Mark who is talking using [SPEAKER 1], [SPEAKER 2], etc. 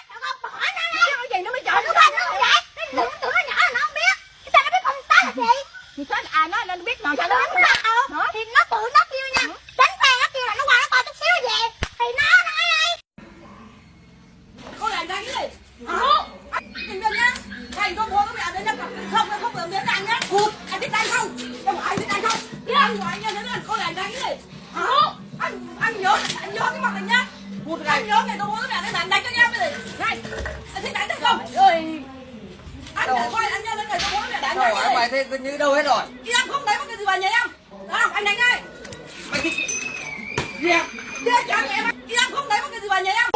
[SPEAKER 1] Không bỏ nó nói gì nó mới chọn nó vậy. Tưởng nó nhỏ là nó không biết. Sao nó biết con tao là gì? Thì sao ai nói nên biết rồi sao nó biết đâu. Thì nó tự nó kêu nha. Đánh xe nó kêu là nó qua nó coi chút xíu về. Thì nó nói ai.
[SPEAKER 2] Cô làm cái gì? Nhìn lên nhá. Thầy con mua cái mẹ đến không được đến ăn nhá. Anh biết ăn không? Không ai biết ăn không? Anh ngoại nha, nên cô làm cái gì? Anh nhớ cái mặt này nhá. Anh nhớ ngày tôi mua cái mẹ để đánh cho nhau cái gì? Này, anh thích đánh được không? Anh để coi anh nhớ đến ngày tôi mua cái mẹ đánh cho
[SPEAKER 3] mày thế như đâu hết rồi.
[SPEAKER 2] Em không lấy một cái gì vào nhà em. Đó, anh đánh ngay.
[SPEAKER 3] Mày thích
[SPEAKER 2] Điệp cho em. Em không lấy một cái gì vào nhà em.